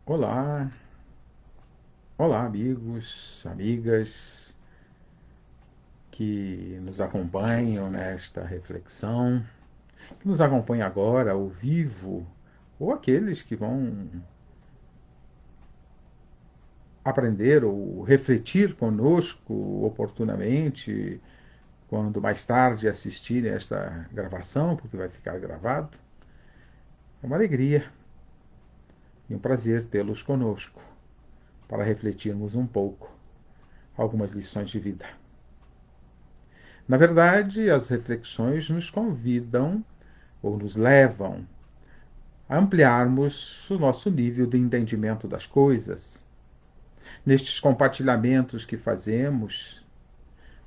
Olá, olá amigos, amigas que nos acompanham nesta reflexão, que nos acompanham agora ao vivo, ou aqueles que vão aprender ou refletir conosco oportunamente, quando mais tarde assistirem esta gravação, porque vai ficar gravado. É uma alegria e um prazer tê-los conosco para refletirmos um pouco algumas lições de vida. Na verdade, as reflexões nos convidam ou nos levam a ampliarmos o nosso nível de entendimento das coisas. Nestes compartilhamentos que fazemos,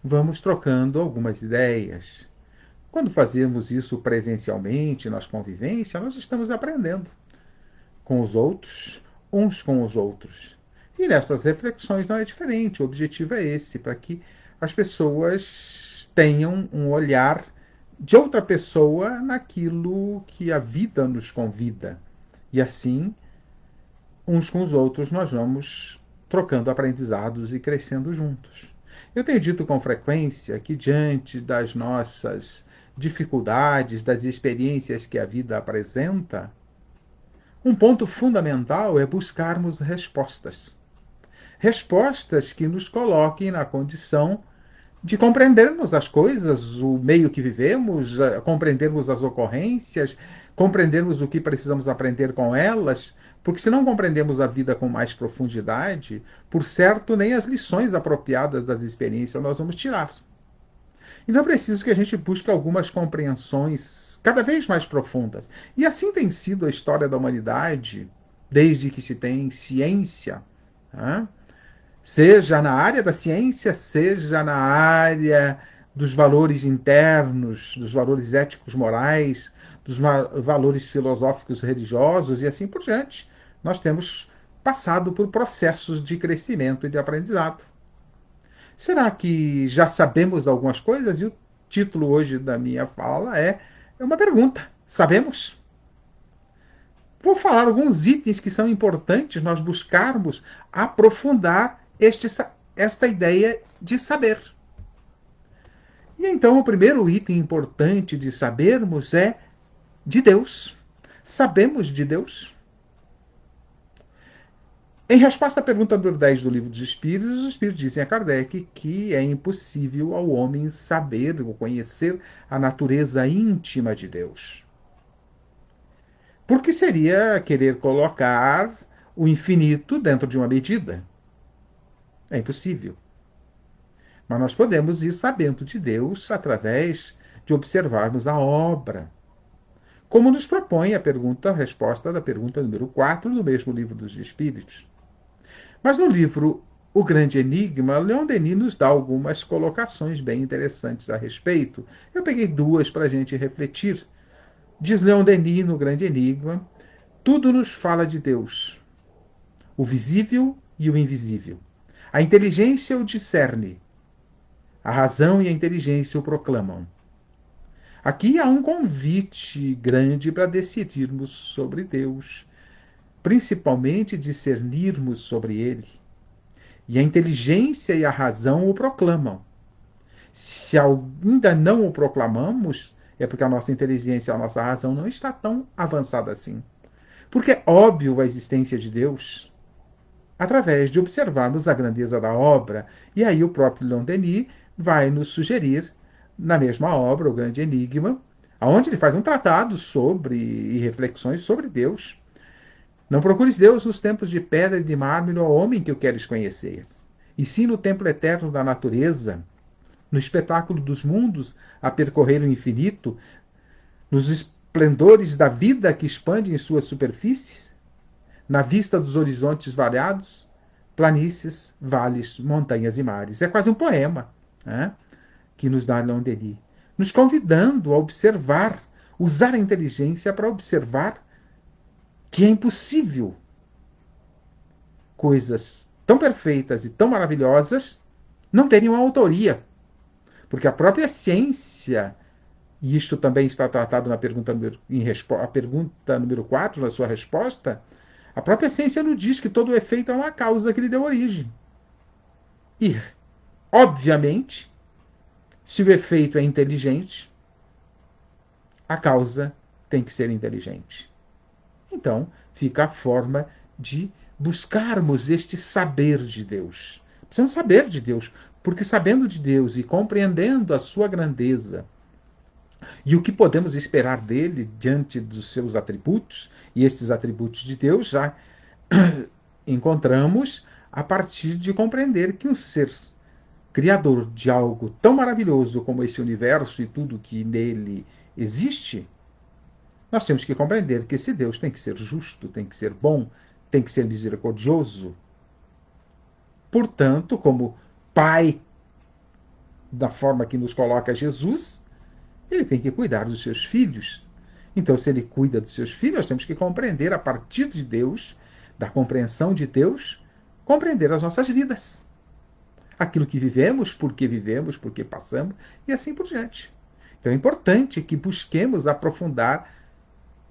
vamos trocando algumas ideias. Quando fazemos isso presencialmente, nas convivências, nós estamos aprendendo com os outros, uns com os outros. E nestas reflexões não é diferente. O objetivo é esse, para que as pessoas tenham um olhar de outra pessoa naquilo que a vida nos convida. E assim, uns com os outros, nós vamos trocando aprendizados e crescendo juntos. Eu tenho dito com frequência que, diante das nossas dificuldades, das experiências que a vida apresenta, um ponto fundamental é buscarmos respostas. Respostas que nos coloquem na condição de compreendermos as coisas, o meio que vivemos, compreendermos as ocorrências, compreendermos o que precisamos aprender com elas, porque se não compreendemos a vida com mais profundidade, por certo, nem as lições apropriadas das experiências nós vamos tirar. Então é preciso que a gente busque algumas compreensões cada vez mais profundas. E assim tem sido a história da humanidade, desde que se tem ciência, né? Seja na área da ciência, seja na área dos valores internos, dos valores éticos morais, dos valores filosóficos religiosos e assim por diante. Nós temos passado por processos de crescimento e de aprendizado. Será que já sabemos algumas coisas? E o título hoje da minha fala é uma pergunta. Sabemos? Vou falar alguns itens que são importantes nós buscarmos aprofundar esta ideia de saber. E então o primeiro item importante de sabermos é de Deus. Sabemos de Deus? Em resposta à pergunta número 10 do Livro dos Espíritos, os Espíritos dizem a Kardec que é impossível ao homem saber ou conhecer a natureza íntima de Deus. Porque seria querer colocar o infinito dentro de uma medida. É impossível. Mas nós podemos ir sabendo de Deus através de observarmos a obra. Como nos propõe a resposta da pergunta número 4 do mesmo Livro dos Espíritos. Mas no livro O Grande Enigma, Leon Denis nos dá algumas colocações bem interessantes a respeito. Eu peguei duas para a gente refletir. Diz Leon Denis no Grande Enigma: tudo nos fala de Deus, o visível e o invisível. A inteligência o discerne, a razão e a inteligência o proclamam. Aqui há um convite grande para decidirmos sobre Deus, principalmente discernirmos sobre Ele. E a inteligência e a razão o proclamam. Se ainda não o proclamamos, é porque a nossa inteligência e a nossa razão não está tão avançada assim. Porque é óbvio a existência de Deus através de observarmos a grandeza da obra. E aí o próprio Leon Denis vai nos sugerir, na mesma obra, O Grande Enigma, onde ele faz um tratado sobre e reflexões sobre Deus. Não procures Deus nos templos de pedra e de mármore ao homem que o queres conhecer, e sim no templo eterno da natureza, no espetáculo dos mundos a percorrer o infinito, nos esplendores da vida que expande em suas superfícies, na vista dos horizontes variados, planícies, vales, montanhas e mares. É quase um poema, né, que nos dá Leon Denis, nos convidando a observar, usar a inteligência para observar que é impossível coisas tão perfeitas e tão maravilhosas não terem uma autoria. Porque a própria ciência, e isto também está tratado na pergunta número 4, na sua resposta, A própria ciência nos diz que todo efeito é uma causa que lhe deu origem. E, obviamente, se o efeito é inteligente, a causa tem que ser inteligente. Então, fica a forma de buscarmos este saber de Deus. Precisamos saber de Deus, porque sabendo de Deus e compreendendo a sua grandeza e o que podemos esperar dele diante dos seus atributos, e estes atributos de Deus já encontramos a partir de compreender que um ser criador de algo tão maravilhoso como esse universo e tudo que nele existe, nós temos que compreender que esse Deus tem que ser justo, tem que ser bom, tem que ser misericordioso. Portanto, como Pai, da forma que nos coloca Jesus, ele tem que cuidar dos seus filhos. Então, se ele cuida dos seus filhos, nós temos que compreender, a partir de Deus, da compreensão de Deus, compreender as nossas vidas. Aquilo que vivemos, por que passamos, e assim por diante. Então é importante que busquemos aprofundar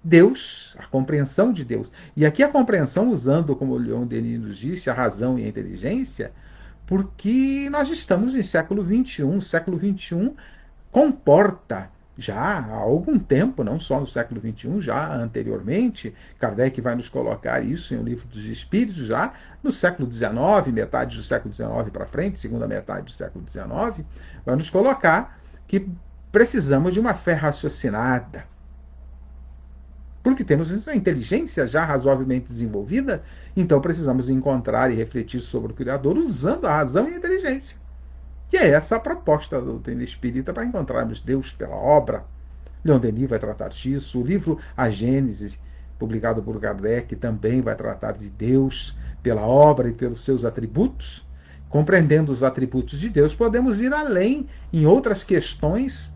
Deus, a compreensão de Deus. E aqui a compreensão, usando, como o Leon Denis nos disse, a razão e a inteligência, porque nós estamos em século XXI. O século XXI comporta, já há algum tempo, não só no século XXI, já anteriormente, Kardec vai nos colocar isso em O Livro dos Espíritos, já no século XIX, metade do século XIX para frente, segunda metade do século XIX, vai nos colocar que precisamos de uma fé raciocinada, porque temos uma inteligência já razoavelmente desenvolvida, então precisamos encontrar e refletir sobre o Criador usando a razão e a inteligência. Que é essa a proposta da doutrina espírita para encontrarmos Deus pela obra. Leon Denis vai tratar disso. O livro A Gênese, publicado por Kardec, também vai tratar de Deus pela obra e pelos seus atributos. Compreendendo os atributos de Deus, podemos ir além em outras questões,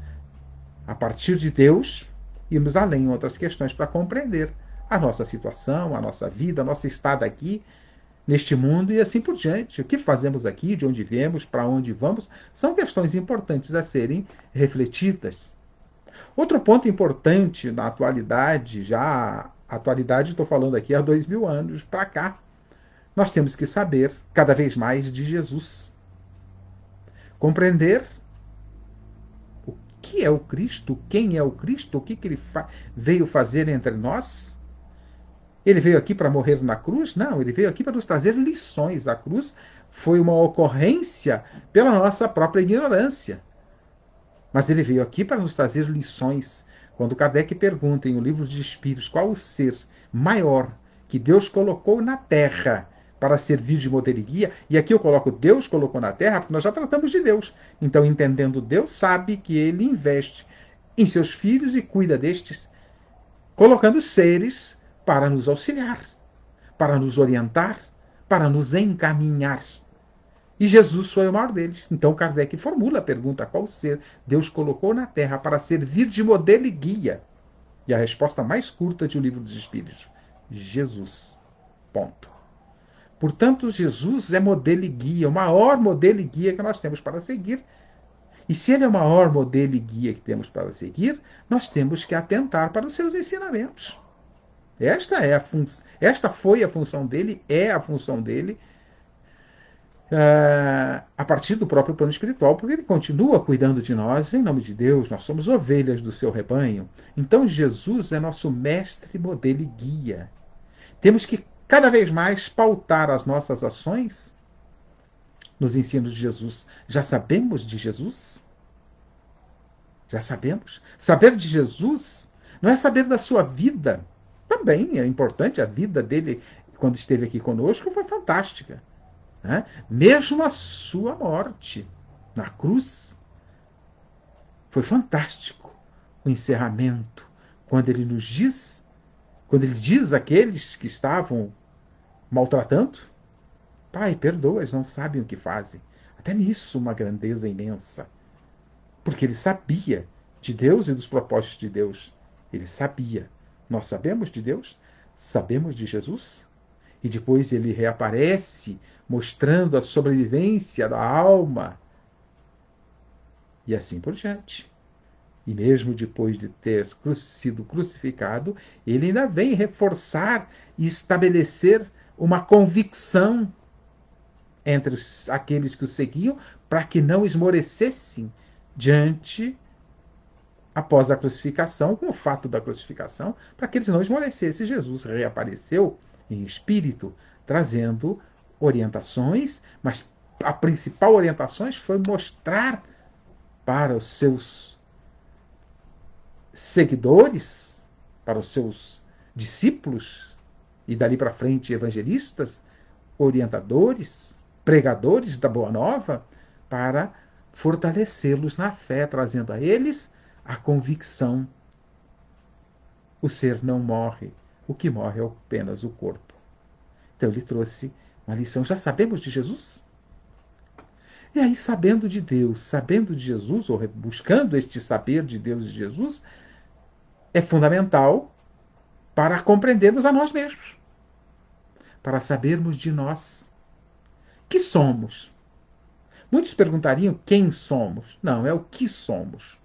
a partir de Deus, irmos além em outras questões para compreender a nossa situação, a nossa vida, a nosso estado aqui, neste mundo e assim por diante. O que fazemos aqui, de onde viemos, para onde vamos, são questões importantes a serem refletidas. Outro ponto importante na atualidade, já a atualidade estou falando aqui há 2000 anos para cá, nós temos que saber cada vez mais de Jesus. Compreender o que é o Cristo, quem é o Cristo, o que ele veio fazer entre nós. Ele veio aqui para morrer na cruz? Não, ele veio aqui para nos trazer lições. A cruz foi uma ocorrência pela nossa própria ignorância. Mas ele veio aqui para nos trazer lições. Quando Kardec pergunta em O Livro dos Espíritos qual o ser maior que Deus colocou na Terra para servir de modelo e guia, e aqui eu coloco Deus colocou na Terra, porque nós já tratamos de Deus. Então, entendendo Deus, sabe que ele investe em seus filhos e cuida destes, colocando seres para nos auxiliar, para nos orientar, para nos encaminhar. E Jesus foi o maior deles. Então Kardec formula a pergunta: qual ser Deus colocou na Terra para servir de modelo e guia? E a resposta mais curta de O Livro dos Espíritos: Jesus. Ponto. Portanto, Jesus é modelo e guia, o maior modelo e guia que nós temos para seguir. E se ele é o maior modelo e guia que temos para seguir, nós temos que atentar para os seus ensinamentos. Esta foi a função dele, é a função dele, a partir do próprio plano espiritual, porque ele continua cuidando de nós, em nome de Deus, nós somos ovelhas do seu rebanho. Então Jesus é nosso mestre, modelo e guia. Temos que cada vez mais pautar as nossas ações nos ensinos de Jesus. Já sabemos de Jesus? Já sabemos? Saber de Jesus não é saber da sua vida. Também é importante, a vida dele, quando esteve aqui conosco, foi fantástica. Né? Mesmo a sua morte na cruz, foi fantástico o encerramento, quando ele nos diz, quando ele diz àqueles que estavam maltratando: Pai, perdoa-os, não sabem o que fazem. Até nisso uma grandeza imensa. Porque ele sabia de Deus e dos propósitos de Deus. Ele sabia. Nós sabemos de Deus? Sabemos de Jesus? E depois ele reaparece, mostrando a sobrevivência da alma. E assim por diante. E mesmo depois de ter sido crucificado, ele ainda vem reforçar e estabelecer uma convicção entre aqueles que o seguiam, para que não esmorecessem diante, após a crucificação, com o fato da crucificação, para que eles não esmorecessem. Jesus reapareceu em espírito, trazendo orientações, mas a principal orientação foi mostrar para os seus seguidores, para os seus discípulos, e dali para frente evangelistas, orientadores, pregadores da Boa Nova, para fortalecê-los na fé, trazendo a eles a convicção: o ser não morre, o que morre é apenas o corpo. Então ele trouxe uma lição. Já sabemos de Jesus? E aí, sabendo de Deus, sabendo de Jesus, ou buscando este saber de Deus e de Jesus, é fundamental para compreendermos a nós mesmos, para sabermos de nós. Que somos? Muitos perguntariam quem somos. Não, é o que somos.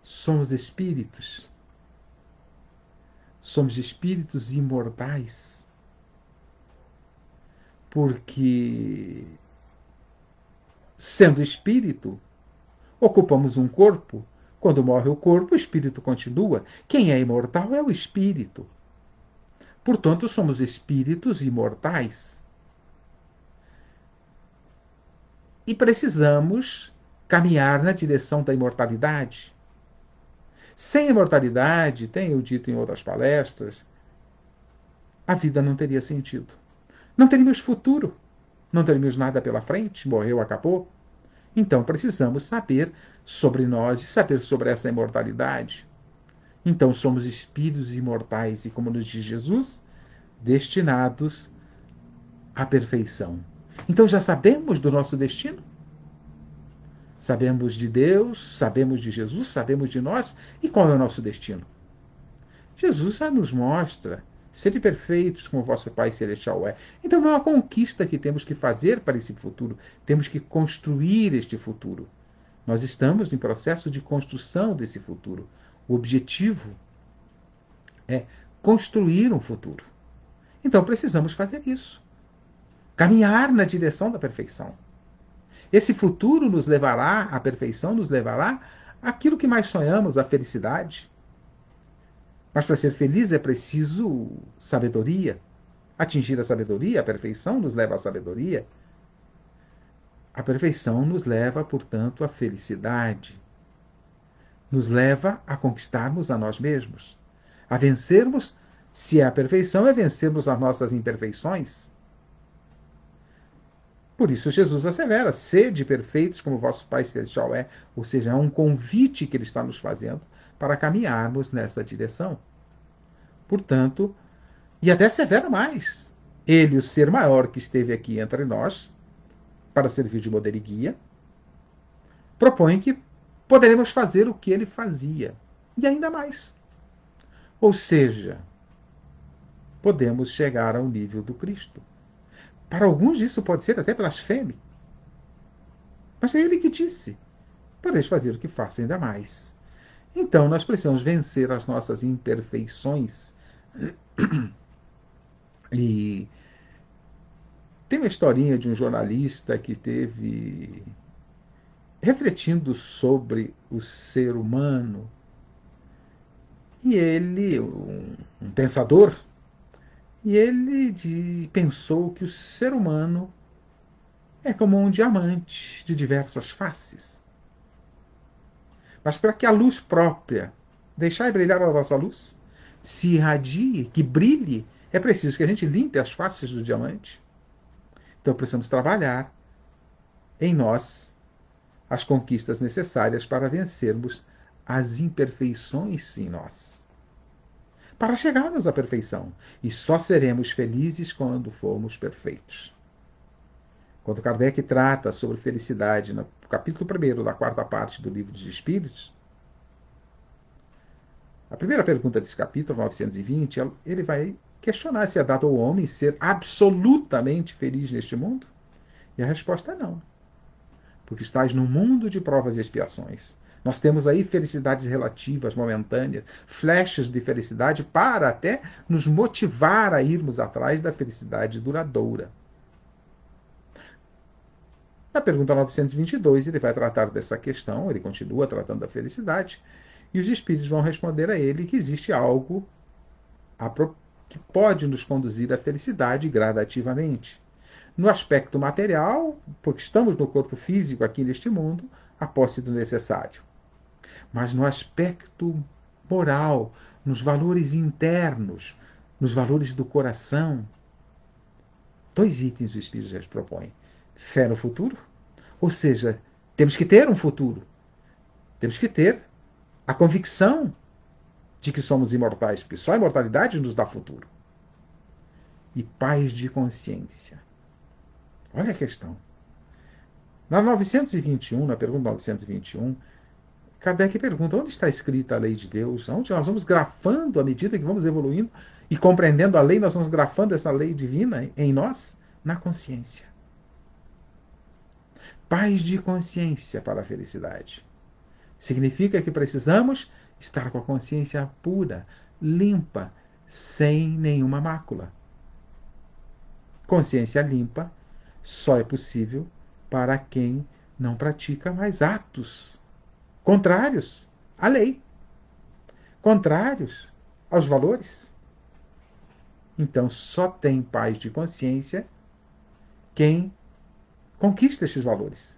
Somos espíritos. Somos espíritos imortais. Porque, sendo espírito, ocupamos um corpo. Quando morre o corpo, o espírito continua. Quem é imortal é o espírito. Portanto, somos espíritos imortais. E precisamos caminhar na direção da imortalidade. Sem imortalidade, tenho dito em outras palestras, a vida não teria sentido. Não teríamos futuro. Não teríamos nada pela frente. Morreu, acabou. Então precisamos saber sobre nós e saber sobre essa imortalidade. Então somos espíritos imortais e, como nos diz Jesus, destinados à perfeição. Então já sabemos do nosso destino? Sabemos de Deus, sabemos de Jesus, sabemos de nós. E qual é o nosso destino? Jesus já nos mostra: sede perfeitos como vosso Pai Celestial é. Então não é uma conquista que temos que fazer para esse futuro. Temos que construir este futuro. Nós estamos em processo de construção desse futuro. O objetivo é construir um futuro. Então precisamos fazer isso. Caminhar na direção da perfeição. Esse futuro nos levará à perfeição, nos levará àquilo que mais sonhamos, à felicidade. Mas para ser feliz é preciso sabedoria. Atingir a sabedoria, a perfeição nos leva à sabedoria. A perfeição nos leva, portanto, à felicidade. Nos leva a conquistarmos a nós mesmos. A vencermos, se é a perfeição, é vencermos as nossas imperfeições. Por isso Jesus assevera: sede perfeitos como vosso Pai Celestial é. Ou seja, é um convite que ele está nos fazendo para caminharmos nessa direção. Portanto, e até assevera mais: ele, o ser maior que esteve aqui entre nós, para servir de modelo e guia, propõe que poderemos fazer o que ele fazia, e ainda mais. Ou seja, podemos chegar ao nível do Cristo. Para alguns isso pode ser até blasfêmia. Mas é ele que disse: podeis fazer o que faço, ainda mais. Então nós precisamos vencer as nossas imperfeições. E tem uma historinha de um jornalista que esteve refletindo sobre o ser humano. E ele, um pensador, e ele pensou que o ser humano é como um diamante de diversas faces. Mas para que a luz própria, deixar brilhar a nossa luz, se irradie, que brilhe, é preciso que a gente limpe as faces do diamante. Então precisamos trabalhar em nós as conquistas necessárias para vencermos as imperfeições em nós, para chegarmos à perfeição. E só seremos felizes quando formos perfeitos. Quando Kardec trata sobre felicidade, no capítulo 1 da quarta parte do Livro dos Espíritos, a primeira pergunta desse capítulo, 920, ele vai questionar se é dado ao homem ser absolutamente feliz neste mundo. E a resposta é não. Porque estás num mundo de provas e expiações. Nós temos aí felicidades relativas, momentâneas, flechas de felicidade para até nos motivar a irmos atrás da felicidade duradoura. Na pergunta 922, ele vai tratar dessa questão, ele continua tratando da felicidade, e os espíritos vão responder a ele que existe algo que pode nos conduzir à felicidade gradativamente. No aspecto material, porque estamos no corpo físico aqui neste mundo, a posse do necessário. Mas no aspecto moral, nos valores internos, nos valores do coração, dois itens o Espírito já propõe. Fé no futuro, ou seja, temos que ter um futuro. Temos que ter a convicção de que somos imortais, porque só a imortalidade nos dá futuro. E paz de consciência. Olha a questão. Na 921, na pergunta 921, Kardec pergunta, onde está escrita a lei de Deus? Onde nós vamos grafando, à medida que vamos evoluindo e compreendendo a lei, nós vamos grafando essa lei divina em nós? Na consciência. Paz de consciência para a felicidade. Significa que precisamos estar com a consciência pura, limpa, sem nenhuma mácula. Consciência limpa só é possível para quem não pratica mais atos contrários à lei, contrários aos valores. Então, só tem paz de consciência quem conquista esses valores.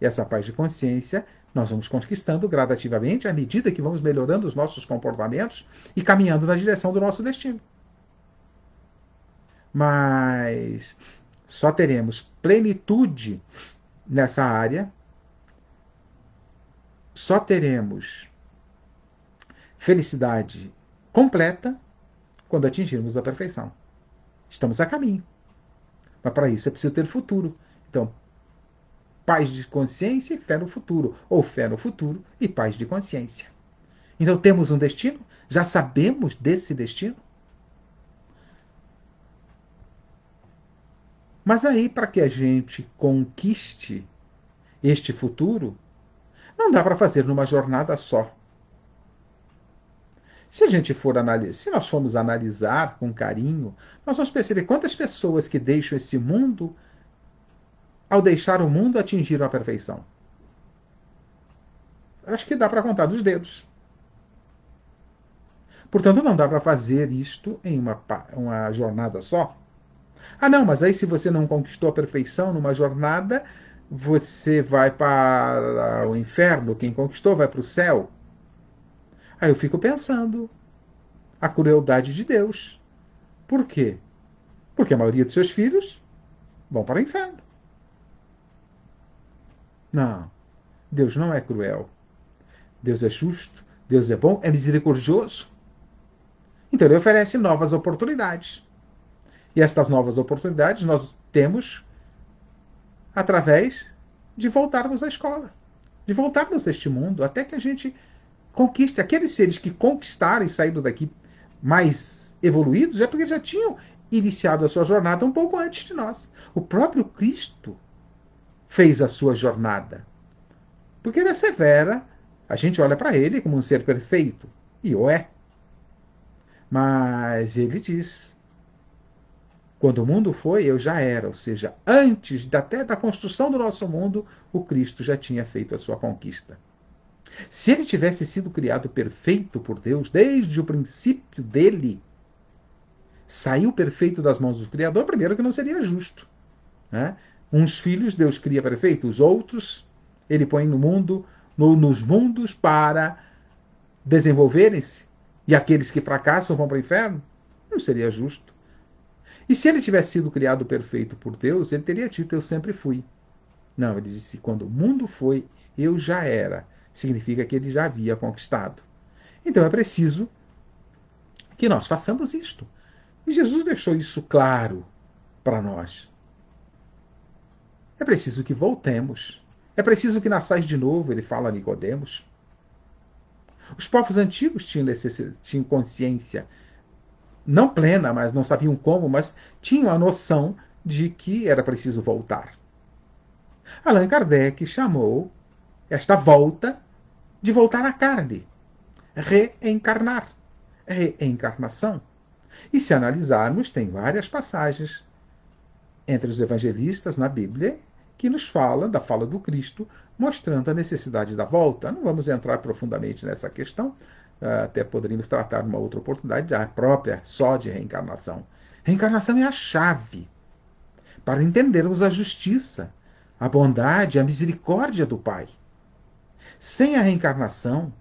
E essa paz de consciência nós vamos conquistando gradativamente à medida que vamos melhorando os nossos comportamentos e caminhando na direção do nosso destino. Mas só teremos plenitude nessa área, só teremos felicidade completa quando atingirmos a perfeição. Estamos a caminho. Mas para isso é preciso ter futuro. Então, paz de consciência e fé no futuro. Ou fé no futuro e paz de consciência. Então temos um destino? Já sabemos desse destino? Mas aí, para que a gente conquiste este futuro, não dá para fazer numa jornada só. Se a gente for analisar, se nós formos analisar com carinho, nós vamos perceber quantas pessoas que deixam esse mundo, ao deixar o mundo, atingiram a perfeição. Acho que dá para contar dos dedos. Portanto, não dá para fazer isto em uma jornada só. Ah, não, mas aí se você não conquistou a perfeição numa jornada, você vai para o inferno. Quem conquistou vai para o céu. Aí eu fico pensando, a crueldade de Deus. Por quê? Porque a maioria dos seus filhos vão para o inferno. Não, Deus não é cruel. Deus é justo, Deus é bom, é misericordioso. Então ele oferece novas oportunidades. E estas novas oportunidades nós temos através de voltarmos à escola, de voltarmos a este mundo, até que a gente conquiste. Aqueles seres que conquistaram e saíram daqui mais evoluídos é porque já tinham iniciado a sua jornada um pouco antes de nós. O próprio Cristo fez a sua jornada. Porque ele é severo, a gente olha para ele como um ser perfeito, e o é. Mas ele diz, quando o mundo foi, eu já era. Ou seja, antes até da construção do nosso mundo, o Cristo já tinha feito a sua conquista. Se ele tivesse sido criado perfeito por Deus, desde o princípio dele, saiu perfeito das mãos do Criador, primeiro que não seria justo. Né? Uns filhos Deus cria perfeito, os outros ele põe no mundo, nos mundos para desenvolverem-se, e aqueles que fracassam vão para o inferno? Não seria justo. E se ele tivesse sido criado perfeito por Deus, ele teria dito, eu sempre fui. Não, ele disse, quando o mundo foi, eu já era. Significa que ele já havia conquistado. Então é preciso que nós façamos isto. E Jesus deixou isso claro para nós. É preciso que voltemos. É preciso que nasçais de novo, ele fala a Nicodemos. Os povos antigos tinham consciência, não plena, mas não sabiam como, mas tinham a noção de que era preciso voltar. Allan Kardec chamou esta volta de voltar à carne, reencarnar, reencarnação. E se analisarmos, tem várias passagens entre os evangelistas na Bíblia que nos fala da fala do Cristo, mostrando a necessidade da volta. Não vamos entrar profundamente nessa questão, até poderíamos tratar numa outra oportunidade da própria só de reencarnação. Reencarnação é a chave para entendermos a justiça, a bondade, a misericórdia do Pai. Sem a reencarnação,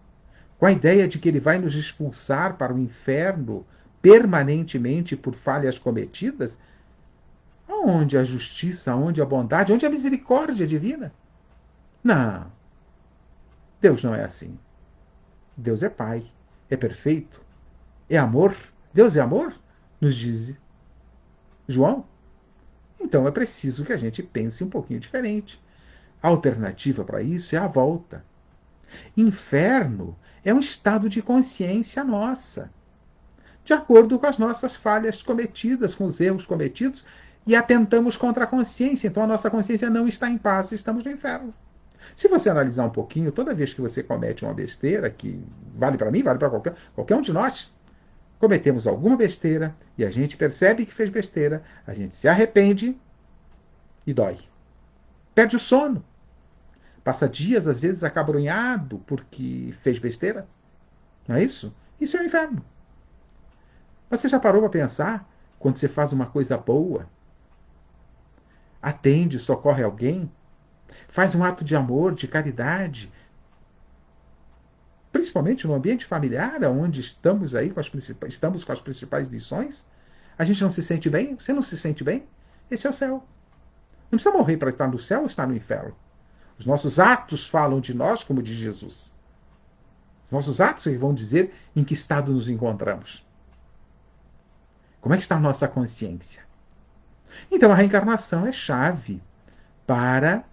com a ideia de que ele vai nos expulsar para o inferno permanentemente por falhas cometidas, aonde a justiça, aonde a bondade, onde a misericórdia divina? Não. Deus não é assim. Deus é Pai, é perfeito, é amor. Deus é amor, nos diz João. Então é preciso que a gente pense um pouquinho diferente. A alternativa para isso é a volta. Inferno é um estado de consciência nossa, de acordo com as nossas falhas cometidas, com os erros cometidos, e atentamos contra a consciência. Então a nossa consciência não está em paz, estamos no inferno. Se você analisar um pouquinho, toda vez que você comete uma besteira, que vale para mim, vale para qualquer um de nós, cometemos alguma besteira e a gente percebe que fez besteira, a gente se arrepende e dói. Perde o sono. Passa dias, às vezes, acabrunhado porque fez besteira. Não é isso? Isso é o inferno. Você já parou para pensar quando você faz uma coisa boa, atende, socorre alguém, faz um ato de amor, de caridade, principalmente no ambiente familiar, onde estamos aí estamos com as principais lições, a gente não se sente bem? Você não se sente bem? Esse é o céu. Não precisa morrer para estar no céu ou estar no inferno. Os nossos atos falam de nós como de Jesus. Os nossos atos vão dizer em que estado nos encontramos. Como é que está a nossa consciência? Então a reencarnação é chave para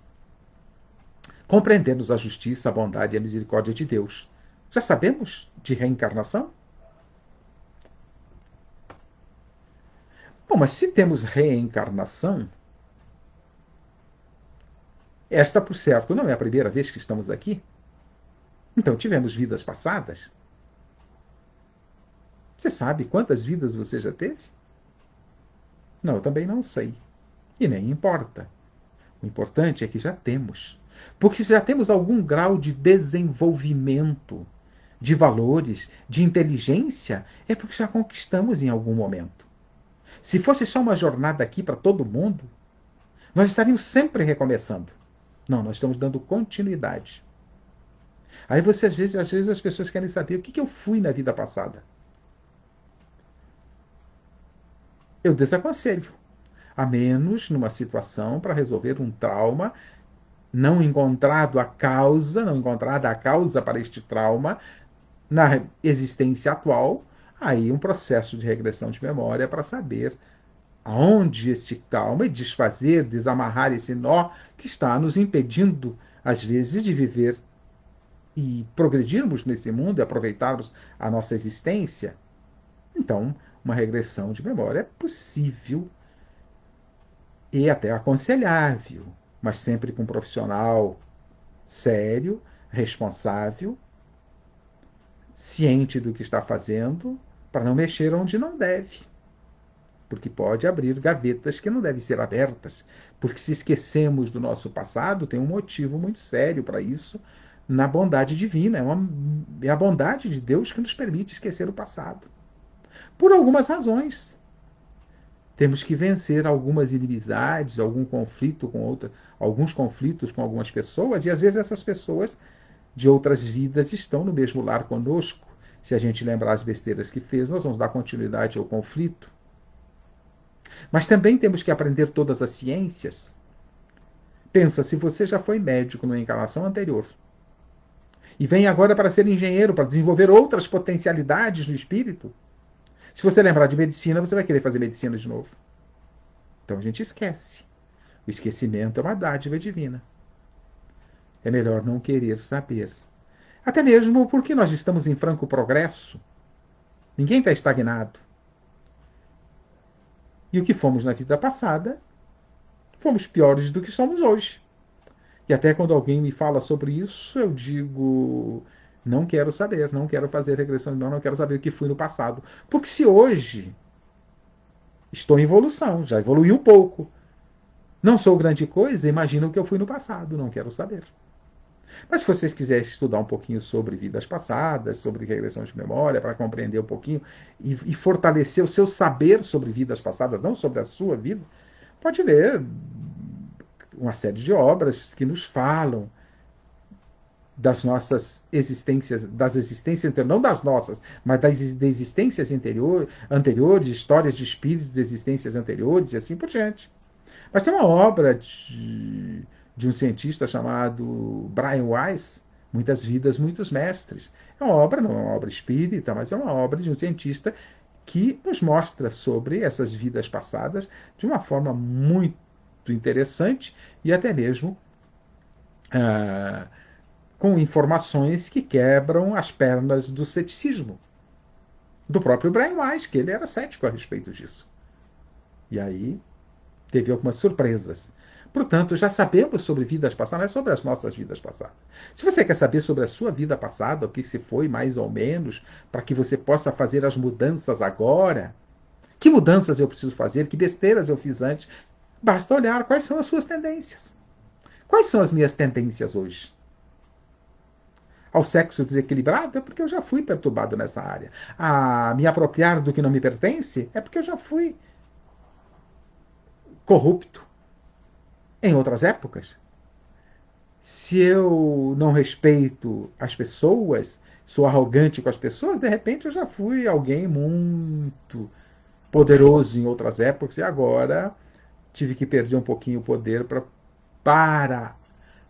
compreendermos a justiça, a bondade e a misericórdia de Deus. Já sabemos de reencarnação? Bom, mas se temos reencarnação, esta, por certo, não é a primeira vez que estamos aqui. Então tivemos vidas passadas. Você sabe quantas vidas você já teve? Não, eu também não sei. E nem importa. O importante é que já temos. Porque se já temos algum grau de desenvolvimento, de valores, de inteligência, é porque já conquistamos em algum momento. Se fosse só uma jornada aqui para todo mundo, nós estaríamos sempre recomeçando. Não, nós estamos dando continuidade. Aí você, às vezes as pessoas querem saber o que eu fui na vida passada. Eu desaconselho. A menos numa situação para resolver um trauma não encontrada a causa para este trauma na existência atual, aí um processo de regressão de memória para saber aonde este trauma e desfazer, desamarrar esse nó que está nos impedindo, às vezes, de viver e progredirmos nesse mundo e aproveitarmos a nossa existência. Então, uma regressão de memória é possível e até aconselhável, mas sempre com um profissional sério, responsável, ciente do que está fazendo, para não mexer onde não deve. Porque pode abrir gavetas que não devem ser abertas. Porque se esquecemos do nosso passado, tem um motivo muito sério para isso na bondade divina. É a bondade de Deus que nos permite esquecer o passado. Por algumas razões. Temos que vencer algumas inimizades, alguns conflitos com algumas pessoas, e às vezes essas pessoas de outras vidas estão no mesmo lar conosco. Se a gente lembrar as besteiras que fez, nós vamos dar continuidade ao conflito. Mas também temos que aprender todas as ciências. Pensa, se você já foi médico numa encarnação anterior e vem agora para ser engenheiro, para desenvolver outras potencialidades no espírito, se você lembrar de medicina, você vai querer fazer medicina de novo. Então a gente esquece. O esquecimento é uma dádiva divina. É melhor não querer saber. Até mesmo porque nós estamos em franco progresso. Ninguém está estagnado. E o que fomos na vida passada, fomos piores do que somos hoje. E até quando alguém me fala sobre isso, eu digo, não quero saber, não quero fazer regressão, não quero saber o que fui no passado. Porque se hoje estou em evolução, já evolui um pouco, não sou grande coisa, imagina o que eu fui no passado, não quero saber. Mas se vocês quiserem estudar um pouquinho sobre vidas passadas, sobre regressão de memória, para compreender um pouquinho e fortalecer o seu saber sobre vidas passadas, não sobre a sua vida, pode ler uma série de obras que nos falam das nossas existências, das existências anteriores, não das nossas, mas das existências anteriores, histórias de espíritos de existências anteriores e assim por diante. Mas tem uma obra de um cientista chamado Brian Weiss, Muitas Vidas, Muitos Mestres. É uma obra, não é uma obra espírita, mas é uma obra de um cientista que nos mostra sobre essas vidas passadas de uma forma muito interessante e até mesmo ah, com informações que quebram as pernas do ceticismo. Do próprio Brian Weiss, que ele era cético a respeito disso. E aí teve algumas surpresas. Portanto, já sabemos sobre vidas passadas, não é sobre as nossas vidas passadas. Se você quer saber sobre a sua vida passada, o que se foi mais ou menos, para que você possa fazer as mudanças agora, que mudanças eu preciso fazer, que besteiras eu fiz antes, basta olhar quais são as suas tendências. Quais são as minhas tendências hoje? Ao sexo desequilibrado é porque eu já fui perturbado nessa área. A me apropriar do que não me pertence é porque eu já fui corrupto em outras épocas. Se eu não respeito as pessoas, sou arrogante com as pessoas, de repente eu já fui alguém muito poderoso em outras épocas e agora tive que perder um pouquinho o poder para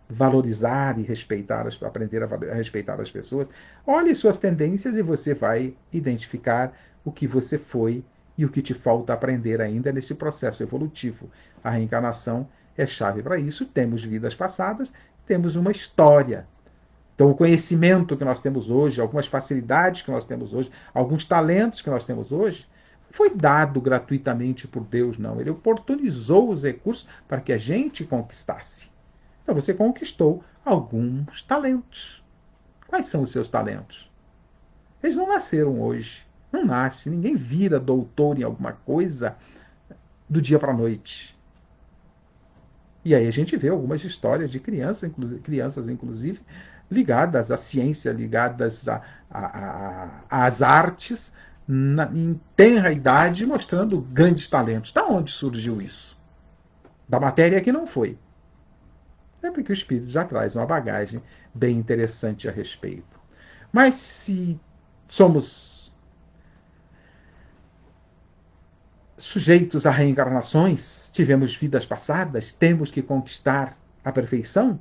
valorizar e respeitar, aprender a respeitar as pessoas. Olhe suas tendências e você vai identificar o que você foi e o que te falta aprender ainda nesse processo evolutivo. A reencarnação é chave para isso. Temos vidas passadas, temos uma história. Então, o conhecimento que nós temos hoje, algumas facilidades que nós temos hoje, alguns talentos que nós temos hoje, não foi dado gratuitamente por Deus, não. Ele oportunizou os recursos para que a gente conquistasse. Então você conquistou alguns talentos. Quais são os seus talentos? Eles não nasceram hoje. Não nasce. Ninguém vira doutor em alguma coisa do dia para a noite. E aí a gente vê algumas histórias de crianças, inclusive, ligadas à ciência, ligadas às artes, em tenra idade, mostrando grandes talentos. Da onde surgiu isso? Da matéria que não foi. É porque o espírito já traz uma bagagem bem interessante a respeito. Mas se somos sujeitos a reencarnações, tivemos vidas passadas, temos que conquistar a perfeição,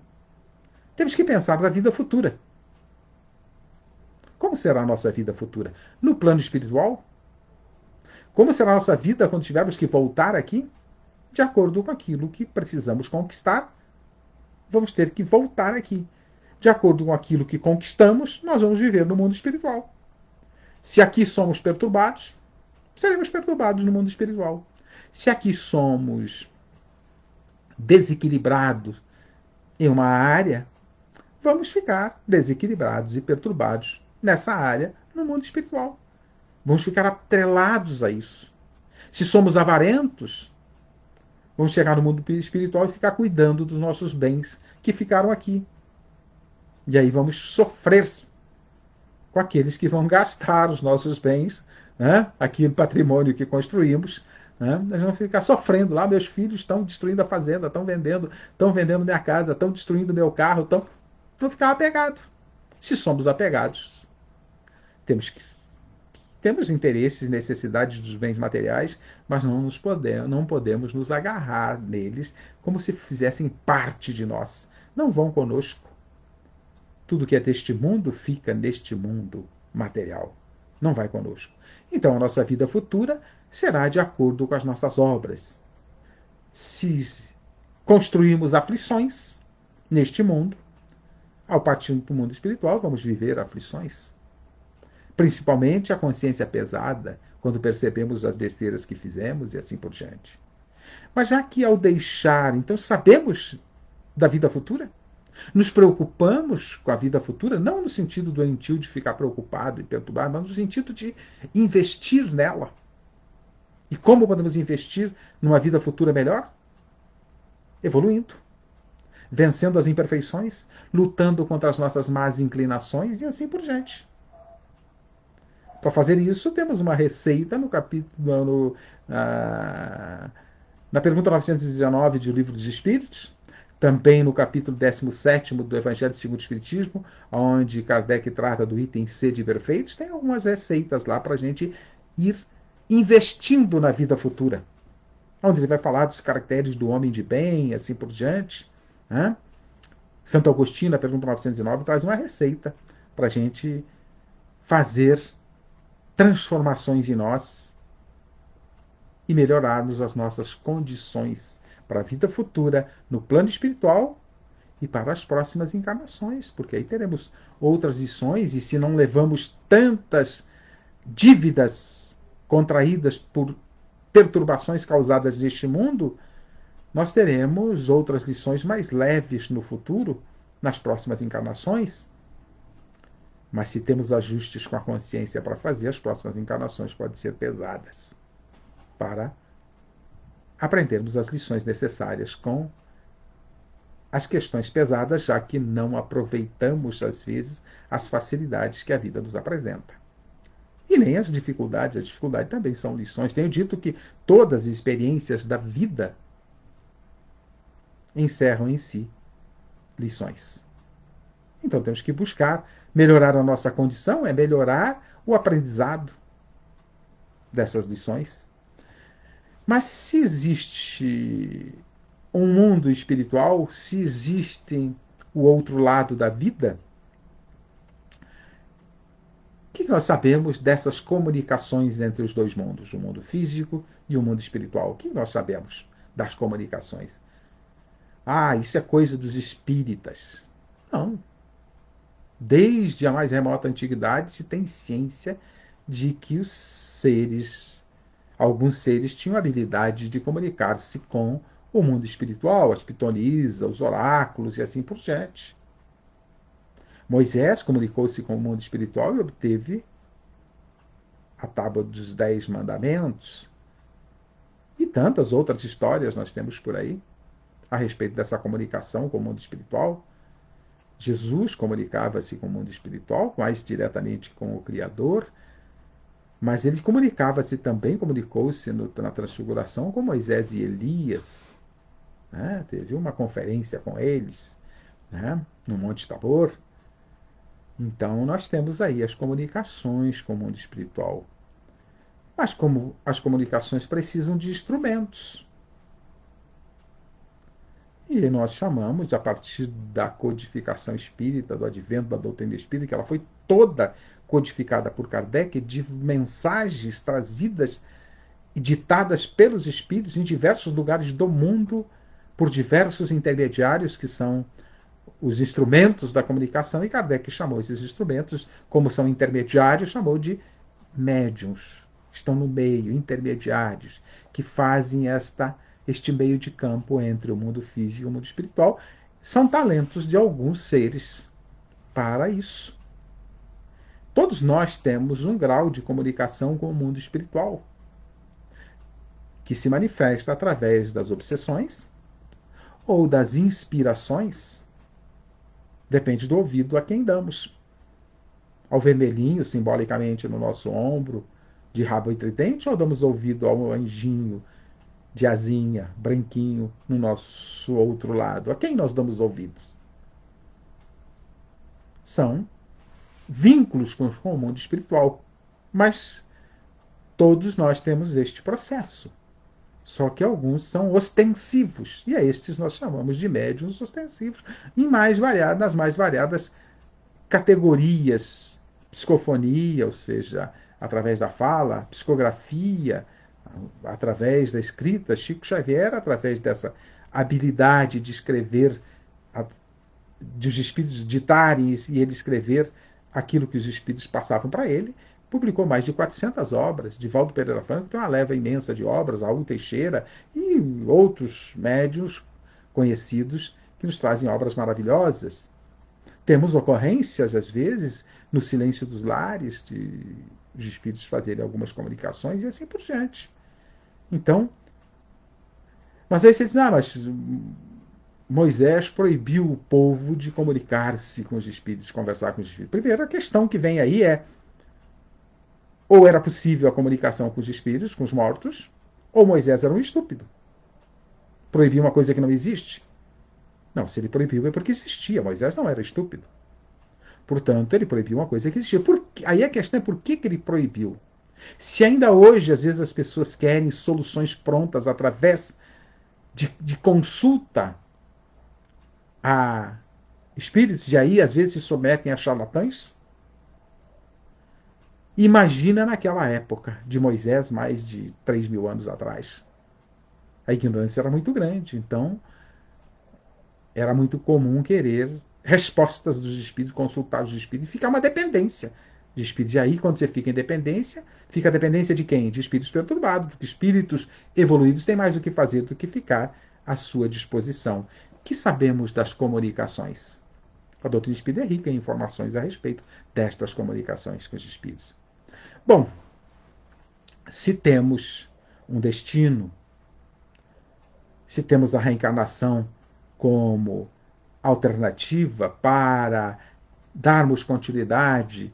temos que pensar na vida futura. Como será a nossa vida futura? No plano espiritual? Como será a nossa vida quando tivermos que voltar aqui? De acordo com aquilo que precisamos conquistar, vamos ter que voltar aqui. De acordo com aquilo que conquistamos, nós vamos viver no mundo espiritual. Se aqui somos perturbados, seremos perturbados no mundo espiritual. Se aqui somos desequilibrados em uma área, vamos ficar desequilibrados e perturbados nessa área no mundo espiritual. Vamos ficar atrelados a isso. Se somos avarentos, vamos chegar no mundo espiritual e ficar cuidando dos nossos bens que ficaram aqui. E aí vamos sofrer com aqueles que vão gastar os nossos bens, né? Aquele patrimônio que construímos. Né? Nós vamos ficar sofrendo lá. Meus filhos estão destruindo a fazenda, estão vendendo minha casa, estão destruindo meu carro, vão ficar apegados. Se somos apegados, temos interesses e necessidades dos bens materiais, mas não podemos nos agarrar neles como se fizessem parte de nós. Não vão conosco. Tudo que é deste mundo fica neste mundo material. Não vai conosco. Então a nossa vida futura será de acordo com as nossas obras. Se construirmos aflições neste mundo, ao partir do mundo espiritual, vamos viver aflições. Principalmente a consciência pesada, quando percebemos as besteiras que fizemos e assim por diante. Mas já que ao deixar, então sabemos da vida futura? Nos preocupamos com a vida futura, não no sentido doentio de ficar preocupado e perturbado, mas no sentido de investir nela. E como podemos investir numa vida futura melhor? Evoluindo, vencendo as imperfeições, lutando contra as nossas más inclinações e assim por diante. Para fazer isso, temos uma receita no capítulo, na pergunta 919 do Livro dos Espíritos, também no capítulo 17º do Evangelho segundo o Espiritismo, onde Kardec trata do item C de perfeitos, tem algumas receitas lá para a gente ir investindo na vida futura, onde ele vai falar dos caracteres do homem de bem e assim por diante. Né? Santo Agostinho, na pergunta 909, traz uma receita para a gente fazer transformações em nós e melhorarmos as nossas condições para a vida futura no plano espiritual e para as próximas encarnações, porque aí teremos outras lições, e se não levamos tantas dívidas contraídas por perturbações causadas neste mundo, nós teremos outras lições mais leves no futuro, nas próximas encarnações. Mas se temos ajustes com a consciência para fazer, as próximas encarnações podem ser pesadas para aprendermos as lições necessárias com as questões pesadas, já que não aproveitamos, às vezes, as facilidades que a vida nos apresenta. E nem as dificuldades. A dificuldade também são lições. Tenho dito que todas as experiências da vida encerram em si lições. Então temos que buscar melhorar a nossa condição, é melhorar o aprendizado dessas lições. Mas se existe um mundo espiritual, se existe o outro lado da vida, o que nós sabemos dessas comunicações entre os dois mundos, o mundo físico e o mundo espiritual? O que nós sabemos das comunicações? Ah, isso é coisa dos espíritas. Não. Desde a mais remota antiguidade se tem ciência de que os seres, alguns seres tinham a habilidade de comunicar-se com o mundo espiritual, as pitonisas, os oráculos e assim por diante. Moisés comunicou-se com o mundo espiritual e obteve a Tábua dos 10 Mandamentos. E tantas outras histórias nós temos por aí a respeito dessa comunicação com o mundo espiritual. Jesus comunicava-se com o mundo espiritual, mais diretamente com o Criador, mas ele comunicava-se também, comunicou-se na Transfiguração com Moisés e Elias. Né? Teve uma conferência com eles, né? No Monte Tabor. Então nós temos aí as comunicações com o mundo espiritual. Mas como as comunicações precisam de instrumentos. E nós chamamos, a partir da codificação espírita, do advento da doutrina espírita, que ela foi toda codificada por Kardec, de mensagens trazidas e ditadas pelos espíritos em diversos lugares do mundo, por diversos intermediários, que são os instrumentos da comunicação, e Kardec chamou esses instrumentos, como são intermediários, chamou de médiuns. Estão no meio, intermediários, que fazem este meio de campo entre o mundo físico e o mundo espiritual. São talentos de alguns seres para isso. Todos nós temos um grau de comunicação com o mundo espiritual, que se manifesta através das obsessões ou das inspirações. Depende do ouvido a quem damos. Ao vermelhinho, simbolicamente no nosso ombro, de rabo e tridente, ou damos ouvido ao anjinho de asinha, branquinho, no nosso outro lado? A quem nós damos ouvidos? São vínculos com o mundo espiritual. Mas todos nós temos este processo. Só que alguns são ostensivos. E a estes nós chamamos de médiuns ostensivos, nas mais variadas categorias. Psicofonia, ou seja, através da fala, psicografia, através da escrita. Chico Xavier, através dessa habilidade de escrever, de os espíritos ditarem e ele escrever aquilo que os espíritos passavam para ele, publicou mais de 400 obras. Divaldo Pereira Franco tem uma leva imensa de obras, Raul Teixeira e outros médiuns conhecidos que nos trazem obras maravilhosas. Temos ocorrências, às vezes, no silêncio dos lares, de os espíritos fazerem algumas comunicações e assim por diante. Então, mas aí você diz, mas Moisés proibiu o povo de comunicar-se com os espíritos, de conversar com os espíritos. Primeiro, a questão que vem aí é: ou era possível a comunicação com os espíritos, com os mortos, ou Moisés era um estúpido. Proibiu uma coisa que não existe? Não, se ele proibiu é porque existia. Moisés não era estúpido. Portanto, ele proibiu uma coisa que existia. Aí a questão é por que ele proibiu? Se ainda hoje, às vezes, as pessoas querem soluções prontas através de consulta a espíritos, e aí, às vezes, se sometem a charlatães, imagina naquela época de Moisés, mais de 3.000 anos atrás. A ignorância era muito grande, então era muito comum querer respostas dos espíritos, consultar os espíritos, e ficar uma dependência de espíritos. E aí, quando você fica em dependência, fica a dependência de quem? De espíritos perturbados, porque espíritos evoluídos têm mais o que fazer do que ficar à sua disposição. O que sabemos das comunicações? A doutrina espírita é rica em informações a respeito destas comunicações com os espíritos. Bom, se temos um destino, se temos a reencarnação como alternativa para darmos continuidade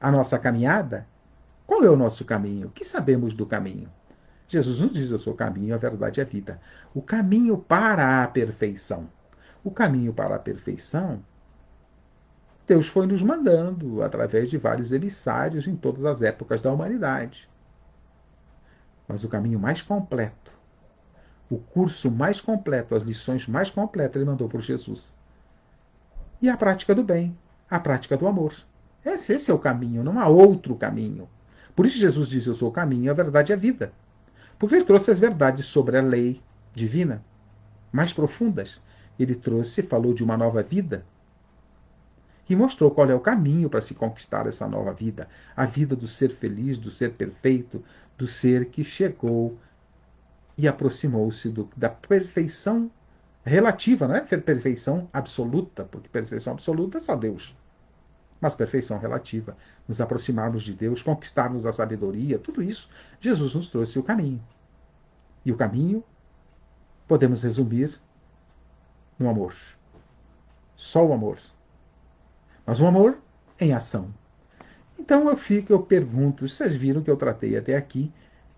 à nossa caminhada, qual é o nosso caminho? O que sabemos do caminho? Jesus nos diz: eu sou o caminho, a verdade e a vida. O caminho para a perfeição. O caminho para a perfeição, Deus foi nos mandando através de vários emissários em todas as épocas da humanidade. Mas o caminho mais completo, o curso mais completo, as lições mais completas, ele mandou por Jesus. E a prática do bem, a prática do amor. Esse é o caminho, não há outro caminho. Por isso Jesus diz: eu sou o caminho, a verdade e a vida. Porque ele trouxe as verdades sobre a lei divina, mais profundas. Ele trouxe, falou de uma nova vida e mostrou qual é o caminho para se conquistar essa nova vida. A vida do ser feliz, do ser perfeito, do ser que chegou e aproximou-se da perfeição relativa, não é perfeição absoluta, porque perfeição absoluta é só Deus. Mas perfeição relativa, nos aproximarmos de Deus, conquistarmos a sabedoria, tudo isso, Jesus nos trouxe o caminho. E o caminho podemos resumir no amor. Só o amor. Mas o amor em ação. Então eu pergunto, vocês viram que eu tratei até aqui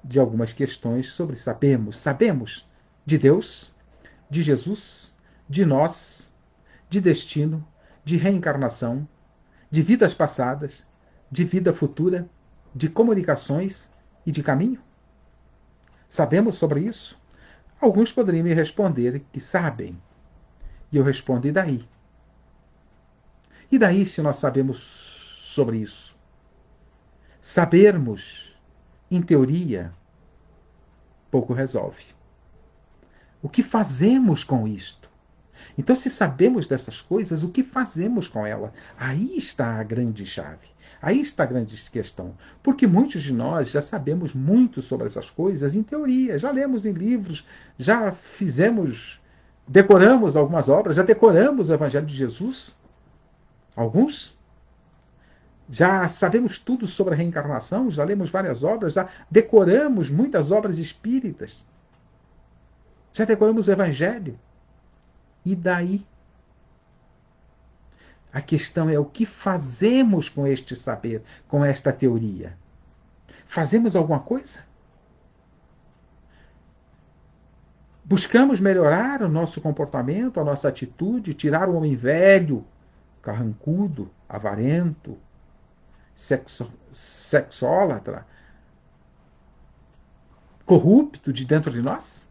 de algumas questões sobre sabemos de Deus, de Jesus, de nós, de destino, de reencarnação, de vidas passadas, de vida futura, de comunicações e de caminho? Sabemos sobre isso? Alguns poderiam me responder que sabem. E eu respondo: e daí? E daí se nós sabemos sobre isso? Sabermos, em teoria, pouco resolve. O que fazemos com isto? Então, se sabemos dessas coisas, o que fazemos com elas? Aí está a grande chave. Aí está a grande questão. Porque muitos de nós já sabemos muito sobre essas coisas em teoria, já lemos em livros, já decoramos algumas obras, já decoramos o Evangelho de Jesus. Alguns. Já sabemos tudo sobre a reencarnação, já lemos várias obras, já decoramos muitas obras espíritas, já decoramos o Evangelho. E daí? A questão é o que fazemos com este saber, com esta teoria. Fazemos alguma coisa? Buscamos melhorar o nosso comportamento, a nossa atitude, tirar o homem velho, carrancudo, avarento, sexólatra, corrupto de dentro de nós?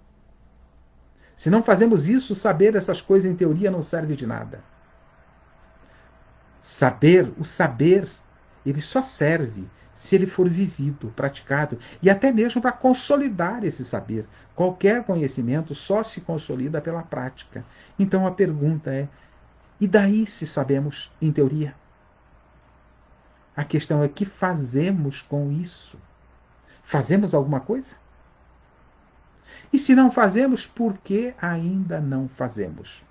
Se não fazemos isso, saber essas coisas em teoria não serve de nada. O saber, ele só serve se ele for vivido, praticado, e até mesmo para consolidar esse saber. Qualquer conhecimento só se consolida pela prática. Então a pergunta é: e daí se sabemos em teoria? A questão é: o que fazemos com isso? Fazemos alguma coisa? E se não fazemos, por que ainda não fazemos?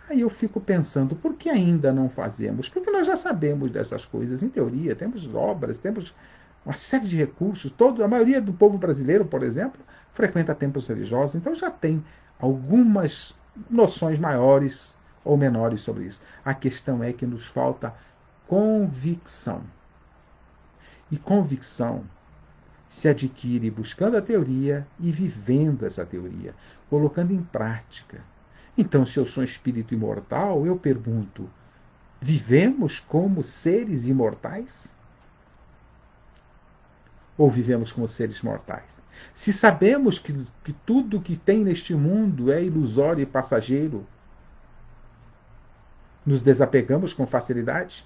Aí eu fico pensando, por que ainda não fazemos? Porque nós já sabemos dessas coisas, em teoria, temos obras, temos uma série de recursos. A maioria do povo brasileiro, por exemplo, frequenta templos religiosos, então já tem algumas noções maiores ou menores sobre isso. A questão é que nos falta convicção. E convicção se adquire buscando a teoria e vivendo essa teoria, colocando em prática. Então, se eu sou um espírito imortal, eu pergunto: vivemos como seres imortais? Ou vivemos como seres mortais? Se sabemos que tudo que tem neste mundo é ilusório e passageiro, nos desapegamos com facilidade?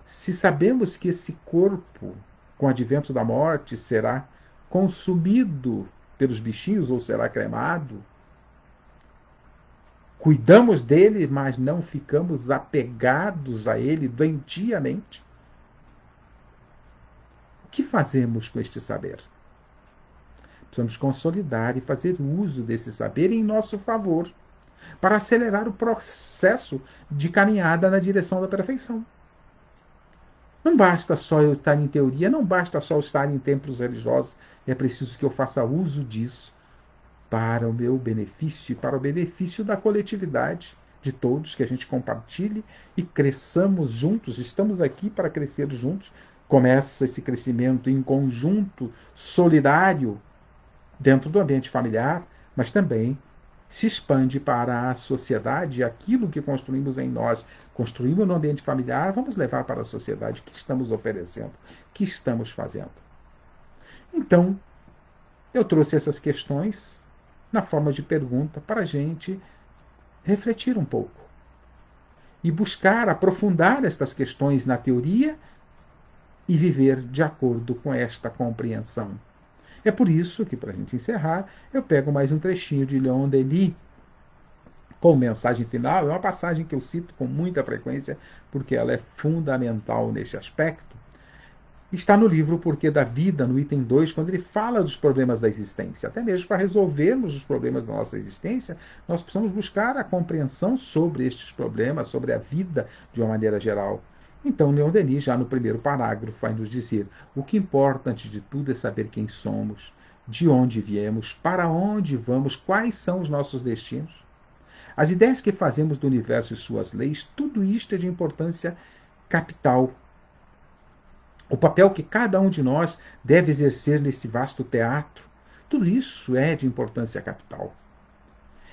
Se sabemos que esse corpo, com o advento da morte, será consumido pelos bichinhos ou será cremado, cuidamos dele, mas não ficamos apegados a ele doentiamente? O que fazemos com este saber? Precisamos consolidar e fazer uso desse saber em nosso favor, para acelerar o processo de caminhada na direção da perfeição. Não basta só eu estar em teoria, não basta só eu estar em templos religiosos, é preciso que eu faça uso disso para o meu benefício e para o benefício da coletividade, de todos, que a gente compartilhe e cresçamos juntos. Estamos aqui para crescer juntos. Começa esse crescimento em conjunto, solidário, dentro do ambiente familiar, mas também se expande para a sociedade. Aquilo que construímos em nós, construímos no ambiente familiar, vamos levar para a sociedade. O que estamos oferecendo? O que estamos fazendo? Então, eu trouxe essas questões na forma de pergunta para a gente refletir um pouco e buscar aprofundar estas questões na teoria e viver de acordo com esta compreensão. É por isso que, para a gente encerrar, eu pego mais um trechinho de Leon Denis como mensagem final. É uma passagem que eu cito com muita frequência, porque ela é fundamental neste aspecto. Está no livro Porquê da Vida, no item 2, quando ele fala dos problemas da existência. Até mesmo para resolvermos os problemas da nossa existência, nós precisamos buscar a compreensão sobre estes problemas, sobre a vida de uma maneira geral. Então, Leon Denis, já no primeiro parágrafo, vai nos dizer: o que importa, antes de tudo, é saber quem somos, de onde viemos, para onde vamos, quais são os nossos destinos. As ideias que fazemos do universo e suas leis, tudo isto é de importância capital. O papel que cada um de nós deve exercer nesse vasto teatro, tudo isso é de importância capital.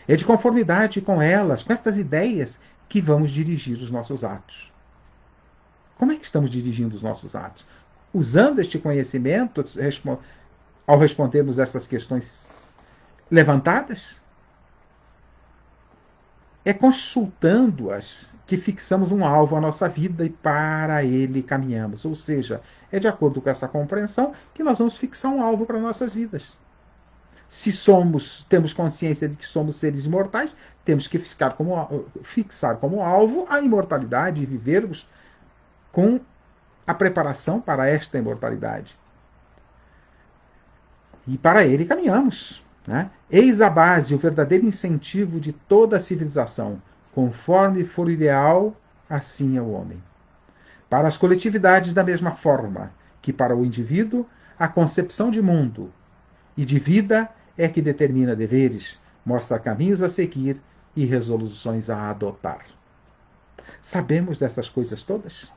É de conformidade com elas, com estas ideias, que vamos dirigir os nossos atos. Como é que estamos dirigindo os nossos atos? Usando este conhecimento ao respondermos essas questões levantadas? É consultando-as que fixamos um alvo à nossa vida e para ele caminhamos. Ou seja, é de acordo com essa compreensão que nós vamos fixar um alvo para nossas vidas. Se temos consciência de que somos seres imortais, temos que fixar como alvo a imortalidade e vivermos com a preparação para esta imortalidade. E para ele caminhamos. Né? Eis a base, o verdadeiro incentivo de toda a civilização. Conforme for o ideal, assim é o homem. Para as coletividades, da mesma forma que para o indivíduo, a concepção de mundo e de vida é que determina deveres, mostra caminhos a seguir e resoluções a adotar. Sabemos dessas coisas todas?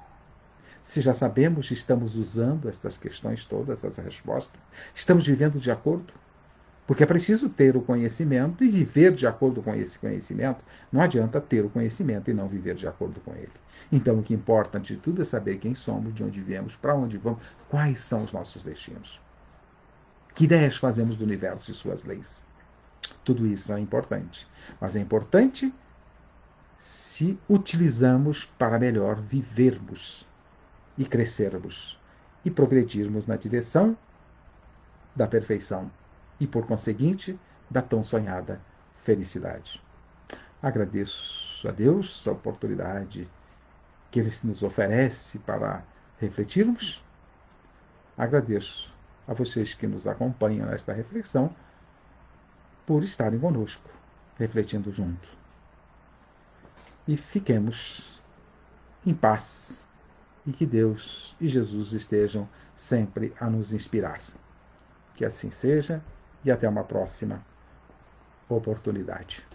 Se já sabemos, estamos usando estas questões todas, essas respostas? Estamos vivendo de acordo? Porque é preciso ter o conhecimento e viver de acordo com esse conhecimento. Não adianta ter o conhecimento e não viver de acordo com ele. Então, o que importa, antes de tudo, é saber quem somos, de onde viemos, para onde vamos, quais são os nossos destinos. Que ideias fazemos do universo e suas leis? Tudo isso é importante. Mas é importante se utilizamos para melhor vivermos e crescermos e progredirmos na direção da perfeição e, por conseguinte, da tão sonhada felicidade. Agradeço a Deus a oportunidade que Ele nos oferece para refletirmos. Agradeço a vocês que nos acompanham nesta reflexão, por estarem conosco, refletindo junto. E fiquemos em paz, e que Deus e Jesus estejam sempre a nos inspirar. Que assim seja, e até uma próxima oportunidade.